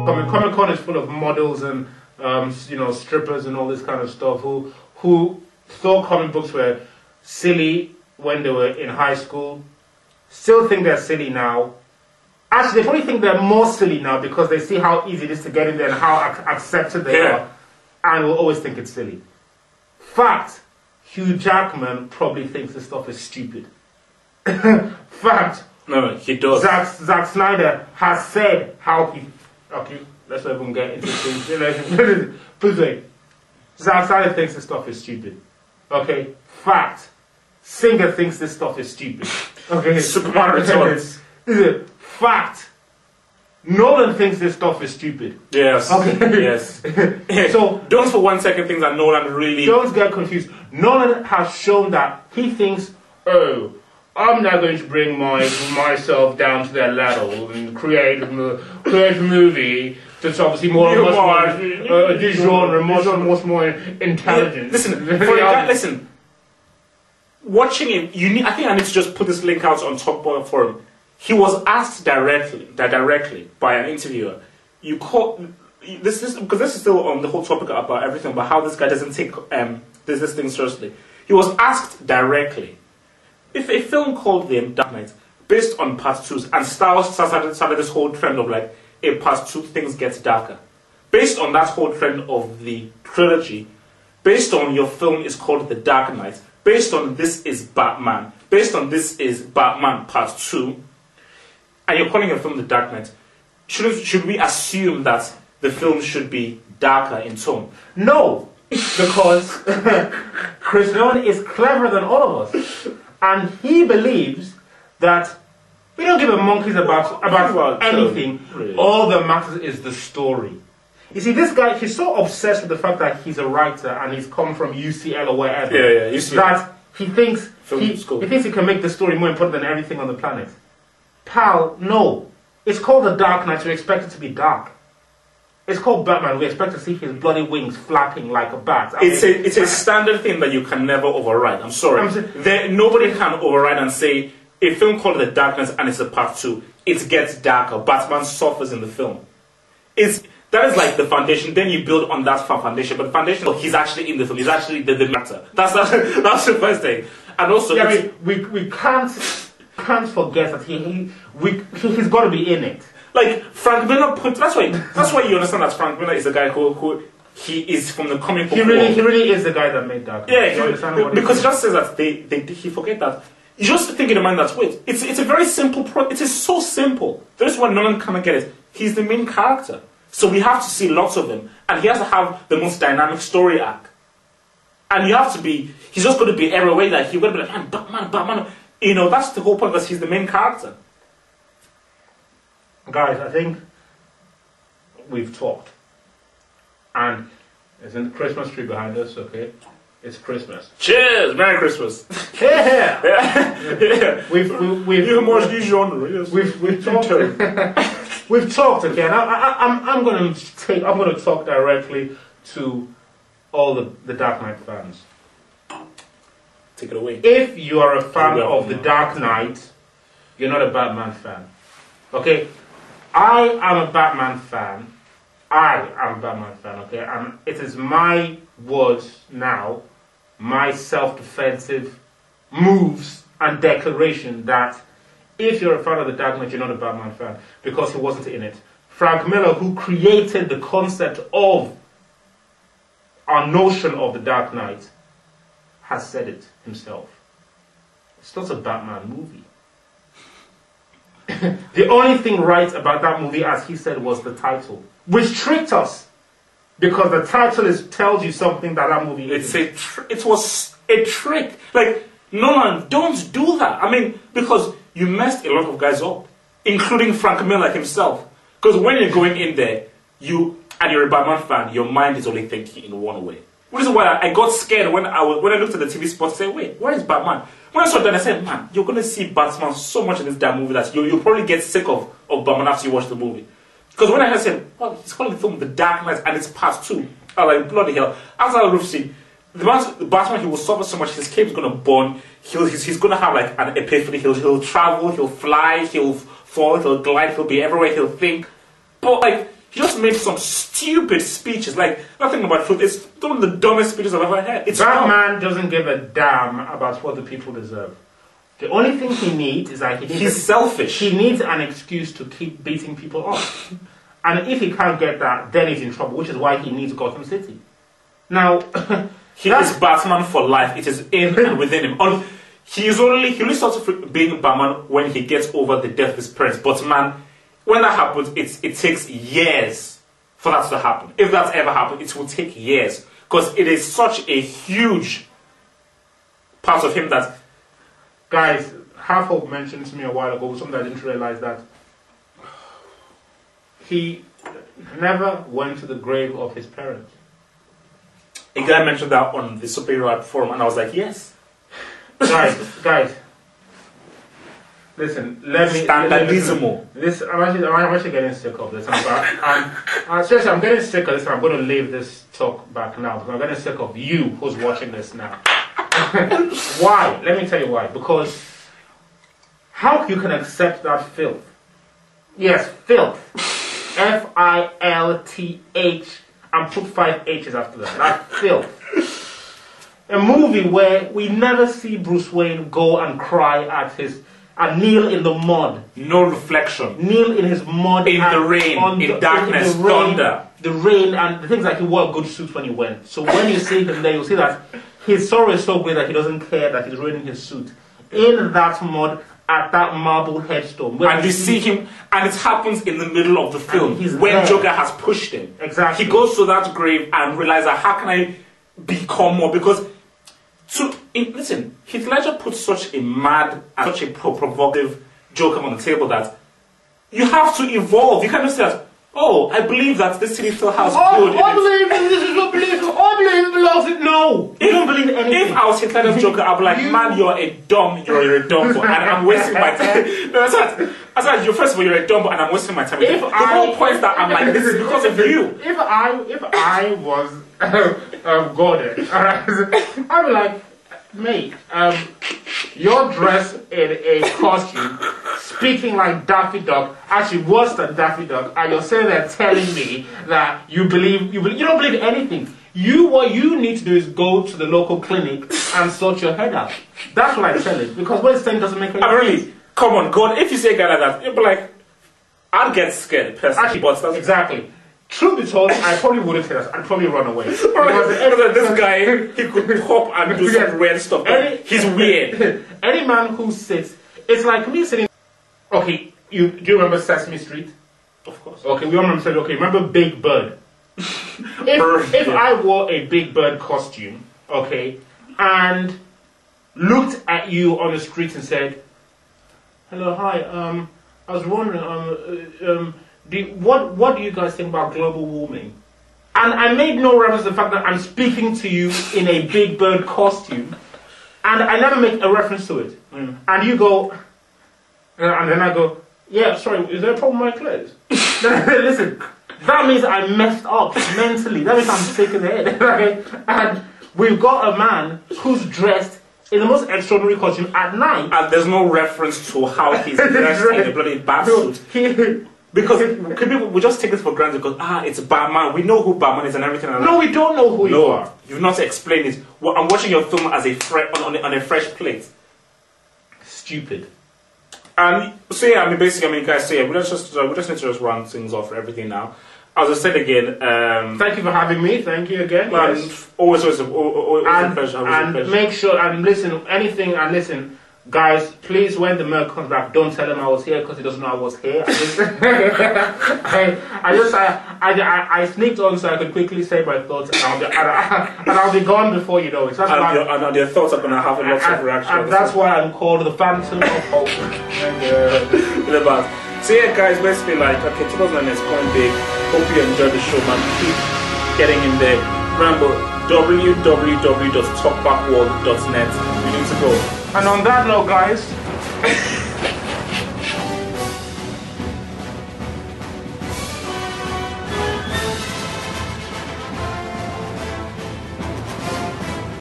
Comic Con is full of models and strippers and all this kind of stuff who thought comic books were silly when they were in high school, still think they're silly now. Actually, they probably think they're more silly now because they see how easy it is to get in there and how accepted they are, and will always think it's silly. Fact, Hugh Jackman probably thinks this stuff is stupid. Fact, no, he does. Zack Snyder has said how he... Okay, let's not even get into things. Please wait. Zack Snyder thinks this stuff is stupid. Okay, fact. Singer thinks this stuff is stupid. Okay, Superman Returns. Fact. Nolan thinks this stuff is stupid. Yes. Okay. Yes. So don't for 1 second think that Nolan really... Don't get confused. Nolan has shown that he thinks, oh, I'm now going to bring myself down to their level and create a movie that's obviously much more intelligent. Listen. Watching him, I think I need to just put this link out on Talkback for him. He was asked directly by an interviewer. Because this is still on the whole topic about everything, about how this guy doesn't take this thing seriously. He was asked directly if a film called The Dark Knight, based on part 2s, and Star Wars started this whole trend of like a part 2 things get darker, based on that whole trend of the trilogy, based on your film is called The Dark Knight, based on this is Batman, based on this is Batman part 2, and you're calling your film The Dark Knight, should we assume that the film should be darker in tone? No, because Chris Nolan is cleverer than all of us, and he believes that we don't give a monkeys about anything. Really. All that matters is the story. You see, this guy, he's so obsessed with the fact that he's a writer and he's come from UCL or wherever, that he thinks he thinks he can make the story more important than everything on the planet. Pal, no. It's called The Dark Knight, we expect it to be dark. It's called Batman, we expect to see his bloody wings flapping like a bat. It's a standard thing that you can never override. I'm sorry. Nobody can override and say, a film called The Dark Knight and it's a part 2, it gets darker, Batman suffers in the film. That is like the foundation, then you build on that foundation, but the foundation, he's actually in the film, he's actually the matter. That's the first thing. And also... Yeah, we can't forget that he's got to be in it. Like, Frank Miller that's why you understand that Frank Miller is a guy who he is from the comic book world. He really is the guy that made Dark Knight. Yeah, because he just says that he forget that. You just think in the mind that, wait, it's a very simple it is so simple. That's why Nolan cannot get it. He's the main character. So we have to see lots of him. And he has to have the most dynamic story arc. And you have to be, he's just going to be every way that he's going to be like, man, Batman. You know, that's the whole point, because he's the main character. Guys, I think we've talked. And there's a Christmas tree behind us, okay? It's Christmas. Cheers! Merry Christmas! Yeah! Yeah. We've talked. We've talked, okay, and I'm going to talk directly to all the Dark Knight fans. Take it away. If you are a fan of The Dark Knight, you're not a Batman fan. Okay? I am a Batman fan. Okay? And it is my words now, my self-defensive moves and declaration that if you're a fan of The Dark Knight, you're not a Batman fan, because he wasn't in it. Frank Miller, who created the concept of our notion of The Dark Knight, has said it himself. It's not a Batman movie. The only thing right about that movie, as he said, was the title, which tricked us, because the title tells you something that movie is. It was a trick. Like, Nolan, don't do that. I mean, because you messed a lot of guys up, including Frank Miller himself. Because when you're going in there, and you're a Batman fan, your mind is only thinking in one way. Which is why I got scared when I looked at the TV spot and said, wait, where is Batman? When I saw that, I said, man, you're going to see Batman so much in this damn movie that you'll probably get sick of Batman after you watch the movie. Because when I said, well, it's calling the film The Dark Knight and it's part 2, I was like, bloody hell. After that roof scene, the Batman, he will suffer so much, his cape is going to burn, he's going to have like an epiphany, he'll travel, he'll fly, he'll fall, he'll glide, he'll be everywhere, he'll think. But like, He just made some stupid speeches. Like, nothing about food. It's one of the dumbest speeches I've ever heard. That man doesn't give a damn about what the people deserve. The only thing he needs is that he's selfish. He needs an excuse to keep beating people up. And if he can't get that, then he's in trouble, which is why he needs Gotham City. Now, he is Batman for life. It is in and within him. He only starts being Batman when he gets over the death of his parents. But man, when that happens, it takes years for that to happen. If that's ever happened, it will take years. Because it is such a huge part of him that... Guys, Half Hope mentioned to me a while ago, something I didn't realize, that he never went to the grave of his parents. A guy mentioned that on the Superhero forum, and I was like, yes. Guys, listen, let me... Standardismo. I'm actually getting sick of this. Seriously, I'm getting sick of this, and I'm going to leave this talk back now, because I'm getting sick of you who's watching this now. Why? Let me tell you why. Because how you can accept that filth? Yes, filth. F-I-L-T-H, and put 5 H's after that. That filth. A movie where we never see Bruce Wayne go and cry at and kneel in the mud. No reflection. Kneel in his mud. In the rain, in darkness, thunder. The rain, and the things like he wore a good suit when he went. So when you see him there, you'll see that his sorrow is so great that he doesn't care that he's ruining his suit. In that mud, at that marble headstone. And you see him, and it happens in the middle of the film, when there. Joker has pushed him. Exactly. He goes to that grave and realizes, how can I become more? Because, listen, Heath Ledger put such a mad, such a provocative Joker on the table that you have to evolve. You can't just say that, oh, I believe that this city still has good in it. I believe in this is what believe. I believe in love. No, you don't believe anything. If I was Heath Ledger's Joker, I'd be like, man, you're a dumb boy, and I'm wasting my time. No, that's right. First of all, you're a dumb boy, and I'm wasting my time. The whole point that I'm like, this is because of you. If I was Gordon, alright, I'd be like, mate, you're dressed in a costume, speaking like Daffy Duck, actually worse than Daffy Duck, and you're sitting there telling me that you don't believe anything. What you need to do is go to the local clinic and sort your head out. That's what I tell it, because what it's saying doesn't make any sense. Really, come on, God, if you say a guy like that, you'll be like, I'd get scared, personally. Actually, but exactly. Truth be told, I probably wouldn't say that. I'd probably run away. This guy, he could hop and do some weird stuff. He's weird. Any man who sits, it's like me sitting. Okay, do you remember Sesame Street? Of course. Okay, we all remember. Okay, remember Big Bird? If I wore a Big Bird costume, okay, and looked at you on the street and said, "Hello, hi, I was wondering, what do you guys think about global warming?" And I made no reference to the fact that I'm speaking to you in a Big Bird costume, and I never make a reference to it. And you go, and then I go, "Yeah, sorry, is there a problem with my clothes?" Listen, that means I messed up mentally. That means I'm sick in the head. Right? And we've got a man who's dressed in the most extraordinary costume at night. And there's no reference to how he's dressed in a bloody batsuit. Because people will just take it for granted because, it's Batman. We know who Batman is and everything like that. No, we don't know who you are. You've not explained it. I'm watching your film as on a fresh plate. Stupid. And so yeah, basically, guys, so yeah, we just need to just run things off for everything now. As I said again, thank you for having me. Thank you again. Yes. Always a pleasure. And make sure and listen anything and listen. Guys, please, when the mail comes back, don't tell him I was here because he doesn't know I was here. I sneaked on so I could quickly say my thoughts, and I'll be gone before you know it. And your thoughts are going to have a lot of reaction. And that's why I'm called the Phantom of Hope. So yeah, guys, basically, 2009 is coming big. Hope you enjoyed the show, man. Keep getting in there. Remember, www.talkbackworld.net. We need to go. And on that note, guys.